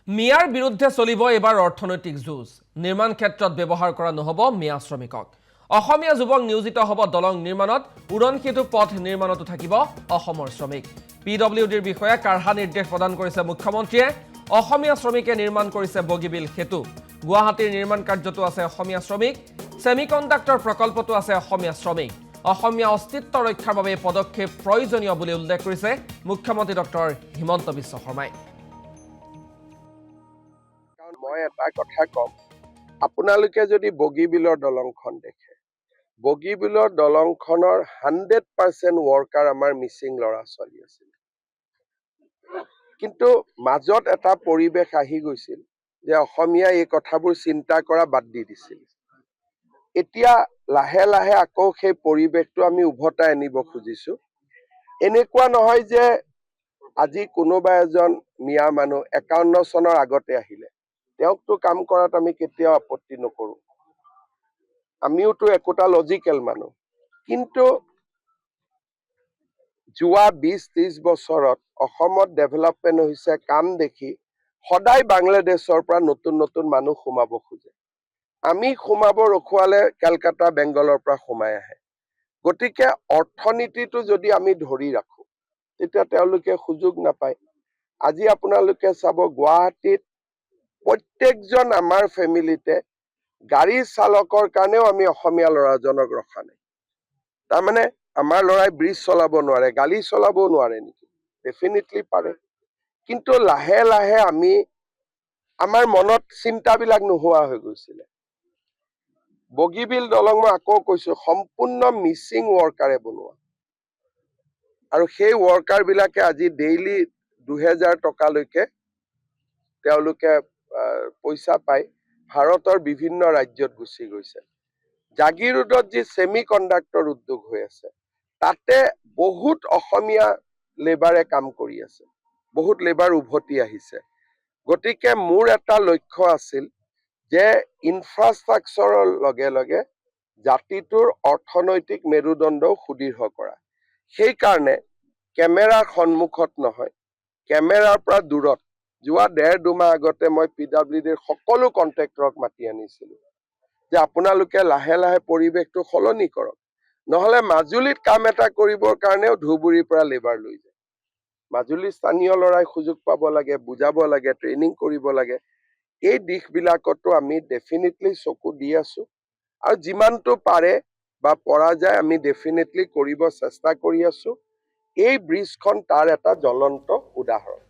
মিয়াৰ বিৰুদ্ধে চলিব এবাৰ অৰ্থনৈতিক যুঁজ। নিৰ্মাণ ক্ষেত্ৰত ব্যৱহাৰ কৰা নহ'ব মিয়া শ্ৰমিকক। অসমীয়া যুৱক নিয়োজিত হ'ব দলং নিৰ্মাণত, উড়ন সেতু পথ নিৰ্মাণতো থাকিব অসমৰ শ্ৰমিক। PWDৰ বিষয়ে কাঢ়া নিৰ্দেশ প্ৰদান কৰিছে মুখ্যমন্ত্ৰীয়ে। অসমীয়া শ্ৰমিকে নিৰ্মাণ কৰিছে বগীবিল সেতু। গুৱাহাটীৰ নিৰ্মাণ কাৰ্যতো আছে অসমীয়া শ্ৰমিক। ছেমিকণ্ডাক্টৰ প্ৰকল্পতো আছে অসমীয়া শ্ৰমিক। অসমীয়া অস্তিত্ব ৰক্ষাৰ বাবে পদক্ষেপ প্ৰয়োজনীয় বুলি উল্লেখ কৰিছে মুখ্যমন্ত্ৰী ডক্টৰ হিমন্ত বিশ্ব শৰ্মাই। মই এটা কথা কম, আপোনালোকে যদি বগীবিলৰ দলংখন দেখে, বগীবিলৰ দলংখনৰ 100% ৱৰ্কাৰ আমাৰ মিচিং ল'ৰা ছোৱালী আছিল। কিন্তু মাজত এটা পৰিৱেশ আহি গৈছিল যে অসমীয়া এই কথাবোৰ চিন্তা কৰা বাদ দি দিছিল। এতিয়া লাহে লাহে আকৌ সেই পৰিৱেশটো আমি উভতাই আনিব খুজিছো। এনেকুৱা নহয় যে আজি কোনোবা এজন মিয়া মানুহ 51 চনৰ আগতে আহিলে, তেওঁকতো কাম কৰাত আমি কেতিয়াও আপত্তি নকৰো। আমিওতো একোটা লজিকেল মানুহ। কিন্তু যোৱা 20-30 বছৰত অসমত ডেভেলপমেণ্ট হৈছে কাম দেখি সদায় বাংলাদেশৰ পৰা নতুন নতুন মানুহ সোমাব খোজে। আমি সোমাব ৰখুৱালে কলকাতা বেংগলৰ পৰা সোমাই আহে। গতিকে অৰ্থনীতিটো যদি আমি ধৰি ৰাখো তেতিয়া তেওঁলোকে সুযোগ নাপায়। আজি আপোনালোকে চাব গুৱাহাটীত প্ৰত্যেকজন আমাৰ ফেমিলিতে গাড়ী চালকৰ কাৰণেও আমি অসমীয়া ল'ৰাজনক ৰখা নাই। তাৰমানে আমাৰ ল'ৰাই ব্ৰিজ চলাব নোৱাৰে, গাড়ী চলাবও নোৱাৰে নেকি? ডেফিনেটলি পাৰে। কিন্তু লাহে লাহে আমাৰ মনত চিন্তাবিলাক নোহোৱা হৈ গৈছিলে। বগীবিল দলং মই আকৌ কৈছো সম্পূৰ্ণ মিচিং ৱৰ্কাৰে বনোৱা। আৰু সেই ৱৰ্কাৰ বিলাকে আজি ডেইলি 2000 টকালৈকে তেওঁলোকে পইচা পাই ভাৰতৰ বিভিন্ন ৰাজ্যত গুচি গৈছে। জাগিৰোডত যি ছেমি কণ্ডাক্টৰ উদ্যোগ হৈ আছে, তাতে বহুত অসমীয়া লেবাৰে কাম কৰি আছে, বহুত লেবাৰ উভতি আহিছে। গতিকে মোৰ এটা লক্ষ্য আছিল যে ইনফ্ৰাষ্ট্ৰাকচাৰৰ লগে লগে জাতিটোৰ অৰ্থনৈতিক মেৰুদণ্ডও সুদৃঢ় কৰা। সেইকাৰণে কেমেৰাৰ সন্মুখত নহয়, কেমেৰাৰ পৰা দূৰত যোৱা 1.5-2 মাহ আগতে মই PWDৰ সকলো কণ্ট্ৰেক্টৰক মাতি আনিছিলো যে আপোনালোকে লাহে লাহে পৰিৱেশটো সলনি কৰক। নহলে মাজুলীত কাম এটা কৰিবৰ কাৰণেও ধুবুৰীৰ পৰা লেবাৰ লৈ যায়। মাজুলীৰ স্থানীয় ল'ৰাই সুযোগ পাব লাগে, বুজাব লাগে, ট্ৰেইনিং কৰিব লাগে। এই দিশবিলাকতো আমি ডেফিনেটলি চকু দি আছো। আৰু যিমানটো পাৰে বা পৰা যায় আমি ডেফিনেটলি কৰিব চেষ্টা কৰি আছো। এই ব্ৰিজখন তাৰ এটা জ্বলন্ত উদাহৰণ।